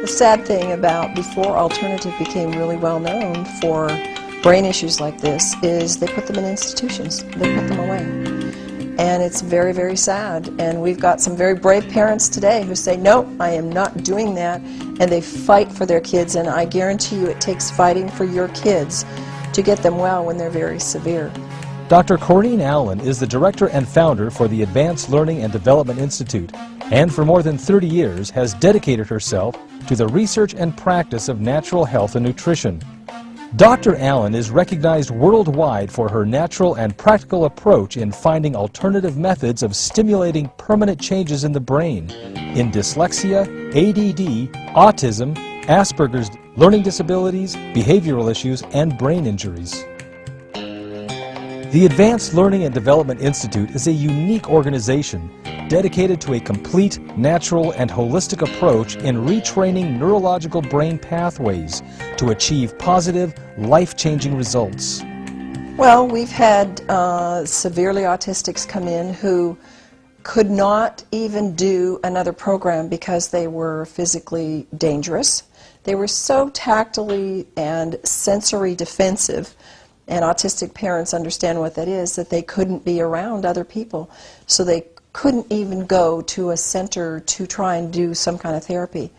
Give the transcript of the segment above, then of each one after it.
The sad thing about before alternative became really well known for brain issues like this is they put them in institutions. They put them away. And it's very, very sad. And we've got some very brave parents today who say, no, I am not doing that. And they fight for their kids. And I guarantee you it takes fighting for your kids to get them well when they're very severe. Dr. Corinne Allen is the director and founder for the Advanced Learning and Development Institute, and for more than 30 years has dedicated herself to the research and practice of natural health and nutrition. Dr. Allen is recognized worldwide for her natural and practical approach in finding alternative methods of stimulating permanent changes in the brain in dyslexia, ADD, autism, Aspergers, learning disabilities, behavioral issues, and brain injuries. The Advanced Learning and Development Institute is a unique organization dedicated to a complete, natural, and holistic approach in retraining neurological brain pathways to achieve positive, life-changing results. Well, we've had severely autistics come in who could not even do another program because they were physically dangerous. They were so tactily and sensory defensive, and autistic parents understand what that is, that they couldn't be around other people. So they couldn't even go to a center to try and do some kind of therapy.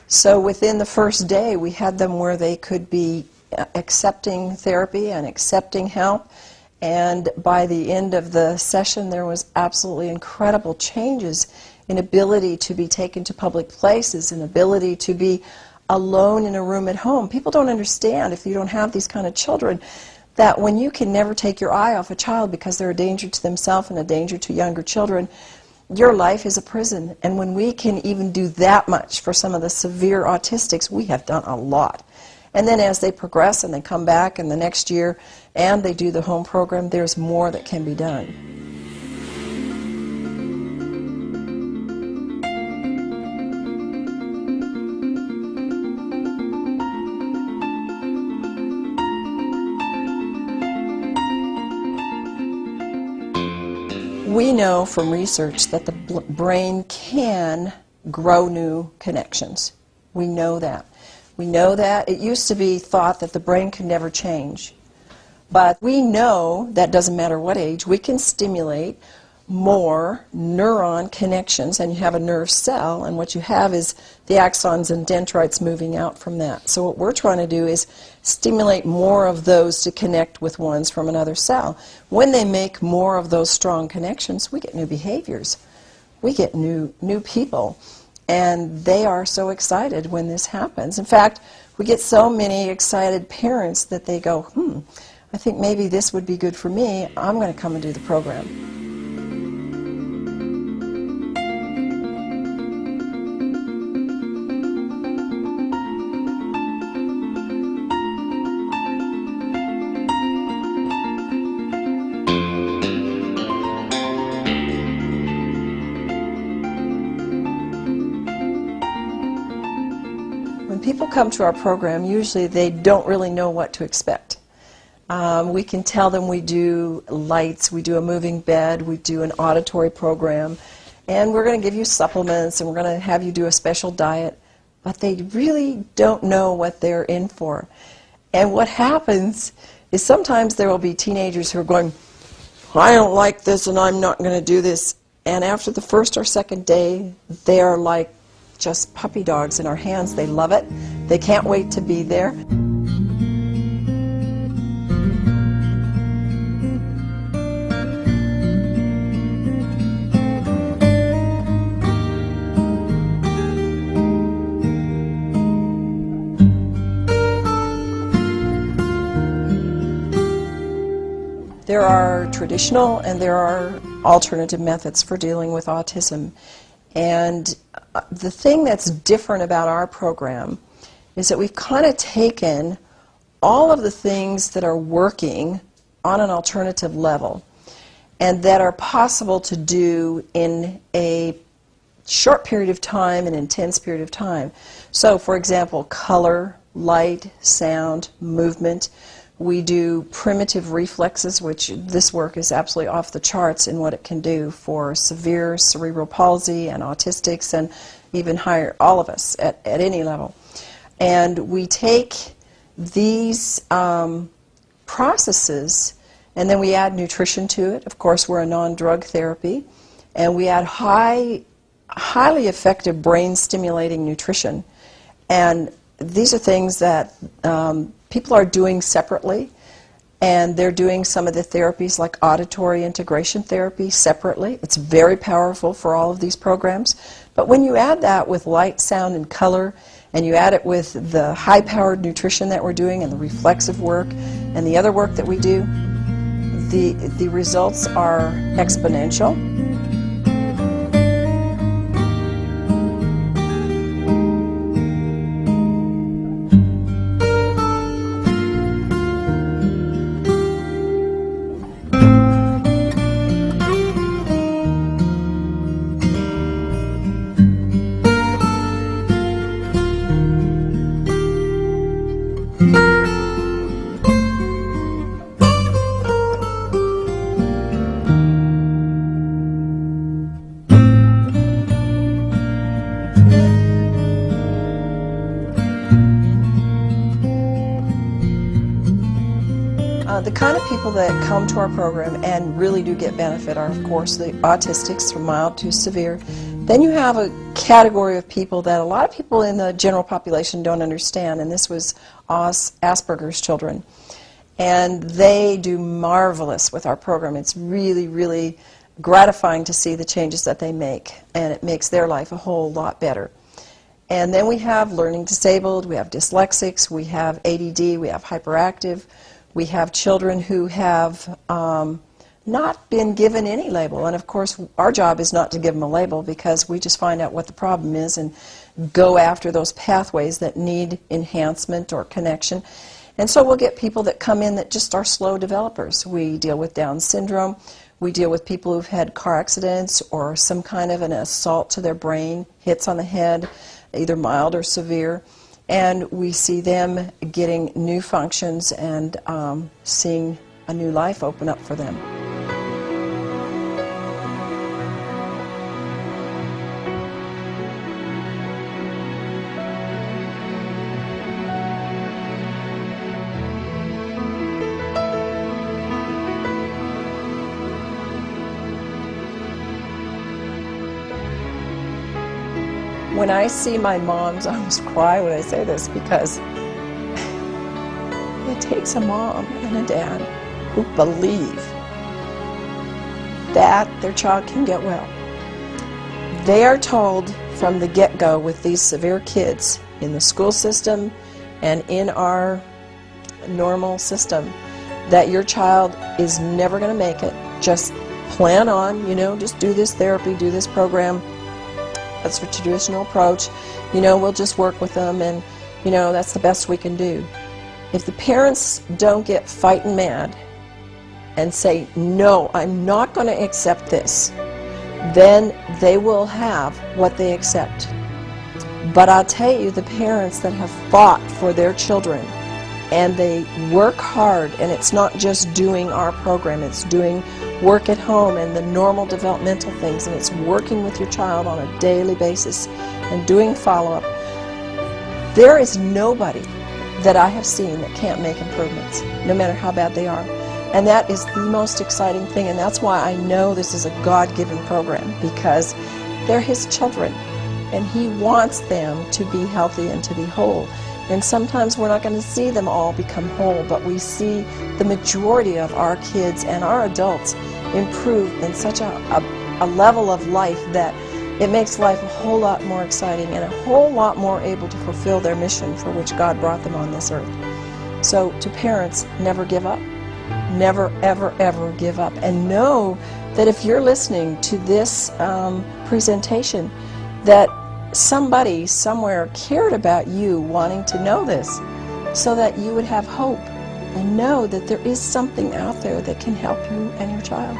So within the first day, we had them where they could be accepting therapy and accepting help. And by the end of the session, there was absolutely incredible changes in ability to be taken to public places, and ability to be alone in a room at home. People don't understand, if you don't have these kind of children, that when you can never take your eye off a child because they're a danger to themselves and a danger to younger children, your life is a prison. And when we can even do that much for some of the severe autistics, we have done a lot. And then as they progress and they come back in the next year and they do the home program, there's more that can be done. We know from research that the brain can grow new connections. We know that. We know that. It used to be thought that the brain can never change. But we know that doesn't matter what age, we can stimulate more neuron connections, and you have a nerve cell, and what you have is the axons and dendrites moving out from that. So what we're trying to do is stimulate more of those to connect with ones from another cell. When they make more of those strong connections, we get new behaviors. We get new people, and they are so excited when this happens. In fact, we get so many excited parents that they go, I think maybe this would be good for me. I'm going to come and do the program. When people come to our program, usually they don't really know what to expect. We can tell them we do lights, we do a moving bed, we do an auditory program, and we're going to give you supplements, and we're going to have you do a special diet, but they really don't know what they're in for. And what happens is sometimes there will be teenagers who are going, I don't like this and I'm not going to do this, and after the first or second day, they are like just puppy dogs in our hands. They love it. They can't wait to be there. There are traditional and there are alternative methods for dealing with autism. And the thing that's different about our program is that we've kind of taken all of the things that are working on an alternative level and that are possible to do in a short period of time, an intense period of time. So, for example, color, light, sound, movement. We do primitive reflexes, which this work is absolutely off the charts in what it can do for severe cerebral palsy and autistics and even higher, all of us at any level. And we take these processes and then we add nutrition to it. Of course, we're a non-drug therapy. And we add highly effective brain-stimulating nutrition. And these are things that people are doing separately, and they're doing some of the therapies like auditory integration therapy separately. It's very powerful for all of these programs. But when you add that with light, sound, and color, and you add it with the high-powered nutrition that we're doing and the reflexive work and the other work that we do, the results are exponential. The kind of people that come to our program and really do get benefit are, of course, the autistics from mild to severe. Then you have a category of people that a lot of people in the general population don't understand, and this was Aspergers children. And they do marvelous with our program. It's really, really gratifying to see the changes that they make, and it makes their life a whole lot better. And then we have learning disabled, we have dyslexics, we have ADD, we have hyperactive. We have children who have not been given any label, and of course our job is not to give them a label because we just find out what the problem is and go after those pathways that need enhancement or connection. And so we'll get people that come in that just are slow developers. We deal with Down syndrome, we deal with people who've had car accidents or some kind of an assault to their brain, hits on the head, either mild or severe. And we see them getting new functions and seeing a new life open up for them. When I see my moms, I almost cry when I say this because it takes a mom and a dad who believe that their child can get well. They are told from the get-go with these severe kids in the school system and in our normal system that your child is never going to make it. Just plan on, just do this therapy, do this program. That's the traditional approach. We'll just work with them and, that's the best we can do. If the parents don't get fighting mad and say, no, I'm not going to accept this, then they will have what they accept. But I'll tell you, the parents that have fought for their children and they work hard, and it's not just doing our program, it's doing work at home and the normal developmental things, and it's working with your child on a daily basis and doing follow-up. There is nobody that I have seen that can't make improvements, no matter how bad they are. And that is the most exciting thing, and that's why I know this is a God-given program, because they're His children, and He wants them to be healthy and to be whole. And sometimes we're not going to see them all become whole, but we see the majority of our kids and our adults improve in such a level of life that it makes life a whole lot more exciting and a whole lot more able to fulfill their mission for which God brought them on this earth. So to parents, never give up. Never, ever, ever give up. And know that if you're listening to this presentation, that somebody somewhere cared about you wanting to know this so that you would have hope and know that there is something out there that can help you and your child.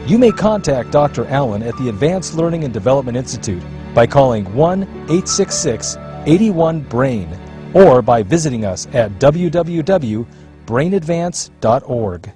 You may contact Dr. Allen at the Advanced Learning and Development Institute by calling 1-866-81-BRAIN or by visiting us at www.brainadvance.org.